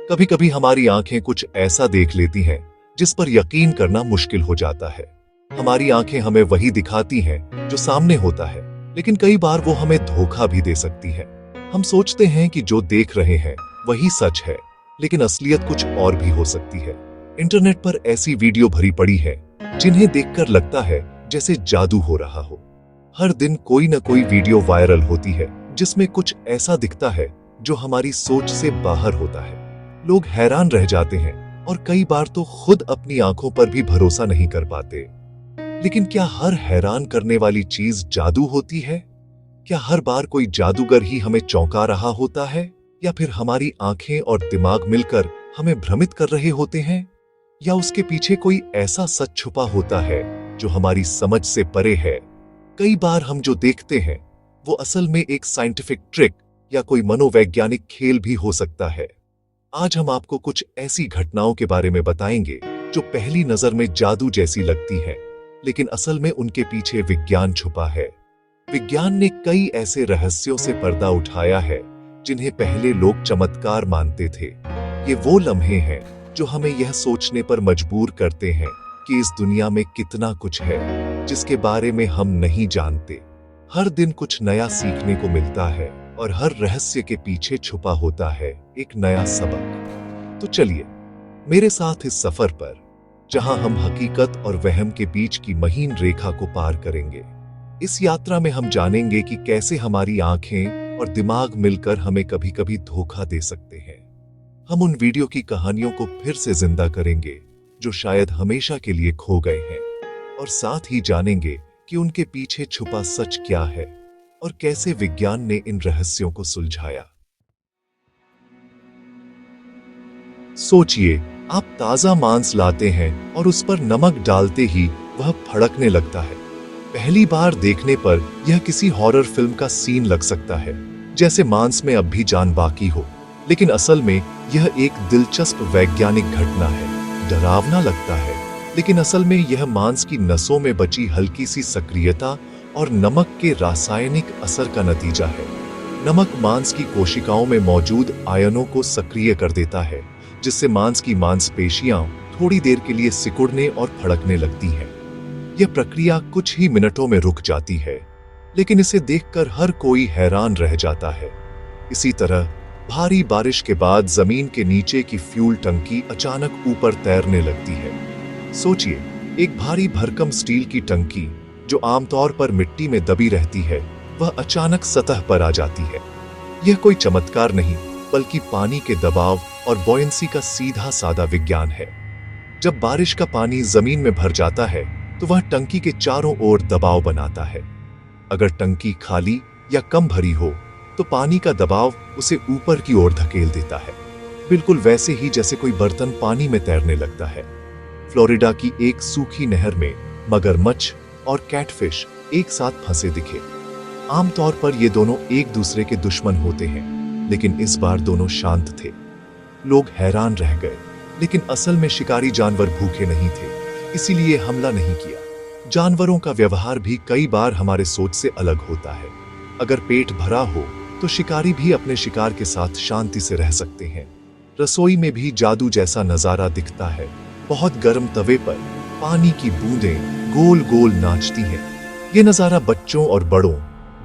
कभी कभी हमारी आंखें कुछ ऐसा देख लेती हैं जिस पर यकीन करना मुश्किल हो जाता है। हमारी आंखें हमें वही दिखाती हैं जो सामने होता है, लेकिन कई बार वो हमें धोखा भी दे सकती है। हम सोचते हैं कि जो देख रहे हैं वही सच है, लेकिन असलियत कुछ और भी हो सकती है। इंटरनेट पर ऐसी वीडियो भरी पड़ी है जिन्हें देखकर लगता है जैसे जादू हो रहा हो। हर दिन कोई न कोई वीडियो वायरल होती है जिसमें कुछ ऐसा दिखता है जो हमारी सोच से बाहर होता है। लोग हैरान रह जाते हैं और कई बार तो खुद अपनी आंखों पर भी भरोसा नहीं कर पाते। लेकिन क्या हर हैरान करने वाली चीज जादू होती है? क्या हर बार कोई जादूगर ही हमें चौंका रहा होता है, या फिर हमारी आंखें और दिमाग मिलकर हमें भ्रमित कर रहे होते हैं? या उसके पीछे कोई ऐसा सच छुपा होता है जो हमारी समझ से परे है? कई बार हम जो देखते हैं वो असल में एक साइंटिफिक ट्रिक या कोई मनोवैज्ञानिक खेल भी हो सकता है। आज हम आपको कुछ ऐसी घटनाओं के बारे में बताएंगे जो पहली नजर में जादू जैसी लगती हैं, लेकिन असल में उनके पीछे विज्ञान छुपा है। विज्ञान ने कई ऐसे रहस्यों से पर्दा उठाया है जिन्हें पहले लोग चमत्कार मानते थे। ये वो लम्हे हैं जो हमें यह सोचने पर मजबूर करते हैं कि इस दुनिया में कितना कुछ है जिसके बारे में हम नहीं जानते। हर दिन कुछ नया सीखने को मिलता है और हर रहस्य के पीछे छुपा होता है एक नया सबक। तो चलिए मेरे साथ इस सफर पर, जहां हम हकीकत और वहम के बीच की महीन रेखा को पार करेंगे। इस यात्रा में हम जानेंगे कि कैसे हमारी आंखें और दिमाग मिलकर हमें कभी कभी धोखा दे सकते हैं। हम उन वीडियो की कहानियों को फिर से जिंदा करेंगे जो शायद हमेशा के लिए खो गए हैं, और साथ ही जानेंगे कि उनके पीछे छुपा सच क्या है और कैसे विज्ञान ने इन रहस्यों को सुलझाया। सोचिए, आप ताजा मांस लाते हैं और उस पर नमक डालते ही वह फड़कने लगता है। पहली बार देखने पर यह किसी हॉरर फिल्म का सीन लग सकता है, जैसे मांस में अब भी जान बाकी हो, लेकिन असल में यह एक दिलचस्प वैज्ञानिक घटना है। डरावना लगता है, लेकिन असल में यह मांस की नसों में बची हल्की सी सक्रियता और नमक के रासायनिक असर का नतीजा है। नमक मांस की कोशिकाओं में मौजूद आयनों को सक्रिय कर देता है, जिससे मांस की मांसपेशियां थोड़ी देर के लिए सिकुड़ने और फड़कने लगती हैं। यह प्रक्रिया कुछ ही मिनटों में रुक जाती है, लेकिन इसे देखकर हर कोई हैरान रह जाता है। इसी तरह भारी बारिश के बाद जमीन के नीचे की फ्यूल टंकी अचानक ऊपर तैरने लगती है। सोचिए, एक भारी भरकम स्टील की टंकी जो आमतौर पर मिट्टी में दबी रहती है, वह अचानक सतह पर आ जाती है। यह कोई चमत्कार नहीं, बल्कि पानी के दबाव और बॉयंसी का सीधा साधा विज्ञान है। जब बारिश का पानी जमीन में भर जाता है तो वह टंकी के चारों ओर दबाव बनाता है। अगर टंकी खाली या कम भरी हो तो पानी का दबाव उसे ऊपर की ओर धकेल देता है, बिल्कुल वैसे ही जैसे कोई बर्तन पानी में तैरने लगता है। फ्लोरिडा की एक सूखी नहर में मगरमच्छ और कैटफिश एक साथ फंसे दिखे। आमतौर पर ये दोनों एक दूसरे के दुश्मन होते हैं, लेकिन इस बार दोनों शांत थे। लोग हैरान रह गए, लेकिन असल में शिकारी जानवर भूखे नहीं थे, इसीलिए हमला नहीं किया। जानवरों का व्यवहार भी कई बार हमारे सोच से अलग होता है। अगर पेट भरा हो तो शिकारी भी अपने शिकार के साथ शांति से रह सकते हैं। रसोई में भी जादू जैसा नजारा दिखता है। बहुत गर्म तवे पर पानी की बूंदें गोल गोल नाचती हैं। यह नजारा बच्चों और बड़ों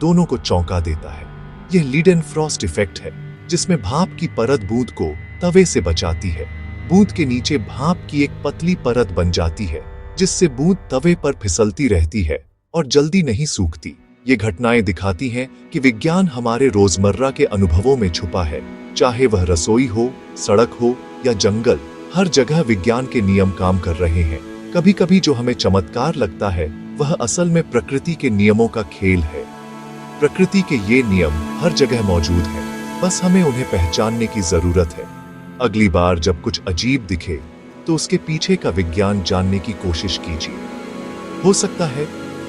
दोनों को चौंका देता है। यह लीडेनफ्रॉस्ट इफेक्ट है, जिसमें भाप की परत बूंद को तवे से बचाती है। बूंद के नीचे भाप की एक पतली परत बन जाती है, जिससे बूंद तवे पर फिसलती रहती है और जल्दी नहीं सूखती। ये घटनाएं दिखाती हैं कि विज्ञान हमारे रोजमर्रा के अनुभवों में छुपा है। चाहे वह रसोई हो, सड़क हो या जंगल, हर जगह विज्ञान के नियम काम कर रहे हैं। कभी कभी जो हमें चमत्कार लगता है वह असल में प्रकृति के नियमों का खेल है। प्रकृति के ये नियम हर जगह मौजूद हैं, बस हमें उन्हें पहचानने की जरूरत है। अगली बार जब कुछ अजीब दिखे तो उसके पीछे का विज्ञान जानने की कोशिश कीजिए। हो सकता है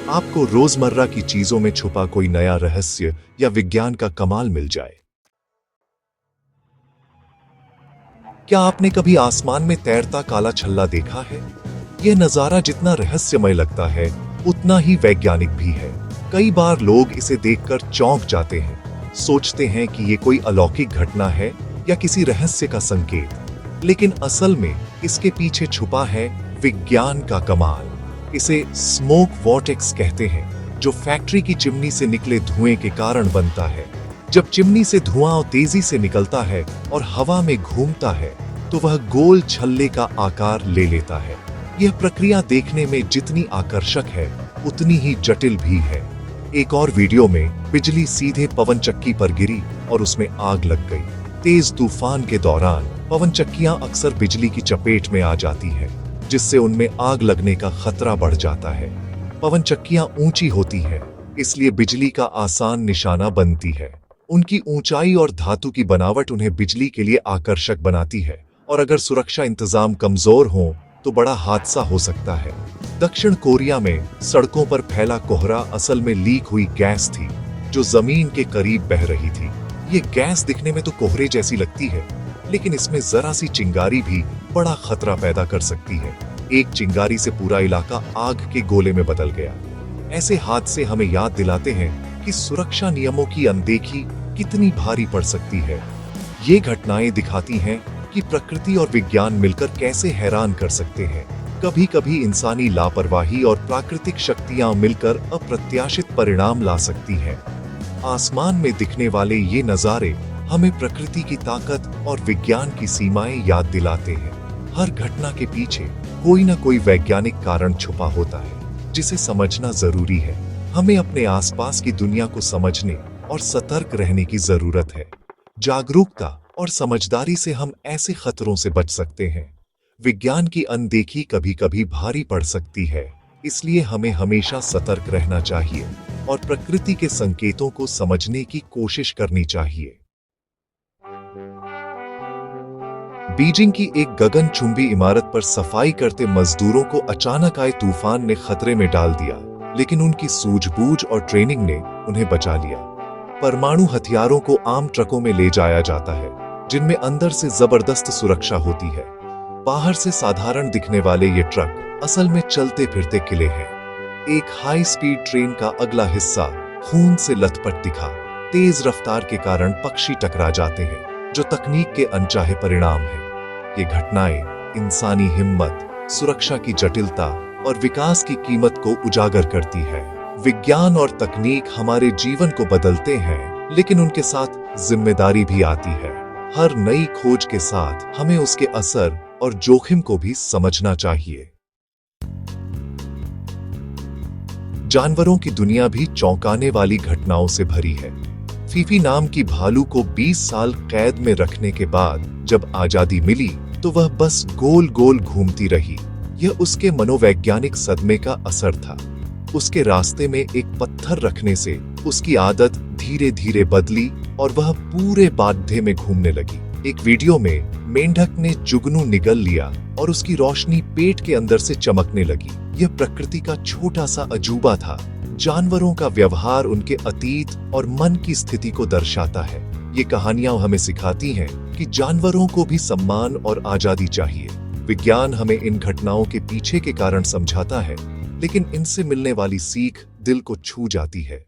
आपको रोजमर्रा की चीजों में छुपा कोई नया रहस्य या विज्ञान का कमाल मिल जाए। क्या आपने कभी आसमान में तैरता काला छल्ला देखा है? यह नजारा जितना रहस्यमय लगता है, उतना ही वैज्ञानिक भी है। कई बार लोग इसे देखकर चौंक जाते हैं, सोचते हैं कि ये कोई अलौकिक घटना है या किसी रहस्य का संकेत। लेकिन असल में इसके पीछे छुपा है विज्ञान का कमाल। इसे स्मोक वॉर्टेक्स कहते हैं, जो फैक्ट्री की चिमनी से निकले धुएं के कारण बनता है। जब चिमनी से धुआं तेजी से निकलता है और हवा में घूमता है तो वह गोल छल्ले का आकार ले लेता है। यह प्रक्रिया देखने में जितनी आकर्षक है उतनी ही जटिल भी है। एक और वीडियो में बिजली सीधे पवन चक्की पर गिरी और उसमें आग लग गई। तेज तूफान के दौरान पवन चक्कियां अक्सर बिजली की चपेट में आ जाती है, जिससे उनमें आग लगने का खतरा बढ़ जाता है। पवन चक्कियां ऊंची होती हैं, इसलिए बिजली का आसान निशाना बनती है। उनकी ऊंचाई और धातु की बनावट उन्हें बिजली के लिए आकर्षक बनाती है, और अगर सुरक्षा इंतजाम कमजोर हो तो बड़ा हादसा हो सकता है। दक्षिण कोरिया में सड़कों पर फैला कोहरा असल में लीक हुई गैस थी, जो जमीन के करीब बह रही थी। ये गैस दिखने में तो कोहरे जैसी लगती है, लेकिन इसमें जरा सी चिंगारी भी बड़ा खतरा पैदा कर सकती है। एक चिंगारी से पूरा इलाका आग के गोले में बदल गया। ऐसे हादसे हमें याद दिलाते हैं कि सुरक्षा नियमों की अनदेखी कितनी भारी पड़ सकती है। ये घटनाएं दिखाती हैं कि प्रकृति और विज्ञान मिलकर कैसे हैरान कर सकते हैं। कभी कभी इंसानी लापरवाही और प्राकृतिक शक्तियां मिलकर अप्रत्याशित परिणाम ला सकती हैं। आसमान में दिखने वाले ये नजारे हमें प्रकृति की ताकत और विज्ञान की सीमाएं याद दिलाते हैं। हर घटना के पीछे कोई ना कोई वैज्ञानिक कारण छुपा होता है, जिसे समझना जरूरी है। हमें अपने आसपास की दुनिया को समझने और सतर्क रहने की जरूरत है। जागरूकता और समझदारी से हम ऐसे खतरों से बच सकते हैं। विज्ञान की अनदेखी कभी कभी भारी पड़ सकती है, इसलिए हमें हमेशा सतर्क रहना चाहिए और प्रकृति के संकेतों को समझने की कोशिश करनी चाहिए। बीजिंग की एक गगनचुंबी इमारत पर सफाई करते मजदूरों को अचानक आए तूफान ने खतरे में डाल दिया, लेकिन उनकी सूझबूझ और ट्रेनिंग ने उन्हें बचा लिया। परमाणु हथियारों को आम ट्रकों में ले जाया जाता है, जिनमें अंदर से जबरदस्त सुरक्षा होती है। बाहर से साधारण दिखने वाले ये ट्रक असल में चलते फिरते किले हैं। एक हाई स्पीड ट्रेन का अगला हिस्सा खून से लथपथ दिखा। तेज रफ्तार के कारण पक्षी टकरा जाते हैं, जो तकनीक के अनचाहे परिणाम हैं। ये घटनाएं इंसानी हिम्मत, सुरक्षा की जटिलता और विकास की कीमत को उजागर करती है। विज्ञान और तकनीक हमारे जीवन को बदलते हैं, लेकिन उनके साथ जिम्मेदारी भी आती है। हर नई खोज के साथ हमें उसके असर और जोखिम को भी समझना चाहिए। जानवरों की दुनिया भी चौंकाने वाली घटनाओं से भरी है। फीफी नाम की भालू को 20 साल कैद में रखने के बाद जब आजादी मिली तो वह बस गोल गोल घूमती रही। यह उसके मनोवैज्ञानिक सदमे का असर था। उसके रास्ते में एक पत्थर रखने से उसकी आदत धीरे धीरे बदली और वह पूरे बाड्ढे में घूमने लगी। एक वीडियो में मेंढक ने जुगनू निगल लिया और उसकी रोशनी पेट के अंदर से चमकने लगी। यह प्रकृति का छोटा सा अजूबा था। जानवरों का व्यवहार उनके अतीत और मन की स्थिति को दर्शाता है। ये कहानियां हमें सिखाती हैं कि जानवरों को भी सम्मान और आजादी चाहिए। विज्ञान हमें इन घटनाओं के पीछे के कारण समझाता है, लेकिन इनसे मिलने वाली सीख दिल को छू जाती है।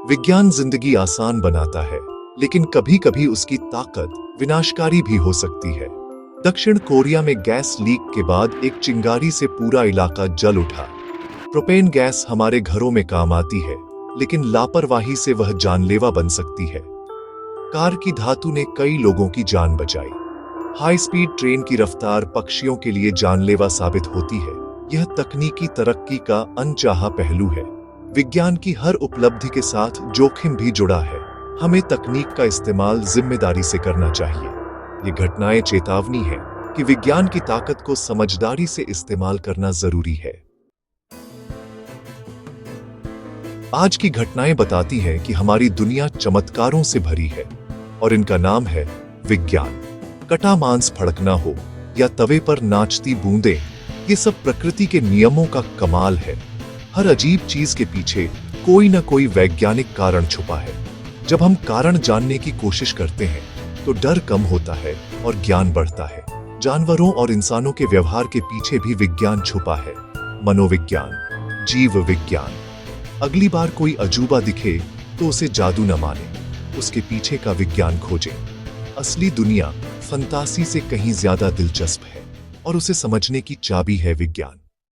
विज्ञान जिंदगी आसान बनाता है, लेकिन कभी कभी उसकी ताकत विनाशकारी भी हो सकती है। दक्षिण कोरिया में गैस लीक के बाद एक चिंगारी से पूरा इलाका जल उठा। प्रोपेन गैस हमारे घरों में काम आती है, लेकिन लापरवाही से वह जानलेवा बन सकती है। कार की धातु ने कई लोगों की जान बचाई। हाई स्पीड ट्रेन की रफ्तार पक्षियों के लिए जानलेवा साबित होती है। यह तकनीकी तरक्की का अनचाहा पहलू है। विज्ञान की हर उपलब्धि के साथ जोखिम भी जुड़ा है। हमें तकनीक का इस्तेमाल जिम्मेदारी से करना चाहिए। ये घटनाएं चेतावनी है कि विज्ञान की ताकत को समझदारी से इस्तेमाल करना जरूरी है। आज की घटनाएं बताती हैं कि हमारी दुनिया चमत्कारों से भरी है और इनका नाम है विज्ञान। कटा मांस फड़कना हो या तवे पर नाचती बूंदें, ये सब प्रकृति के नियमों का कमाल है। हर अजीब चीज के पीछे कोई ना कोई वैज्ञानिक कारण छुपा है। जब हम कारण जानने की कोशिश करते हैं तो डर कम होता है और ज्ञान बढ़ता है। जानवरों और इंसानों के व्यवहार के पीछे भी विज्ञान छुपा है। मनोविज्ञान, जीव विज्ञान। अगली बार कोई अजूबा दिखे तो उसे जादू न माने, उसके पीछे का विज्ञान खोजें। असली दुनिया फंतासी से कहीं ज्यादा दिलचस्प है और उसे समझने की चाबी है विज्ञान।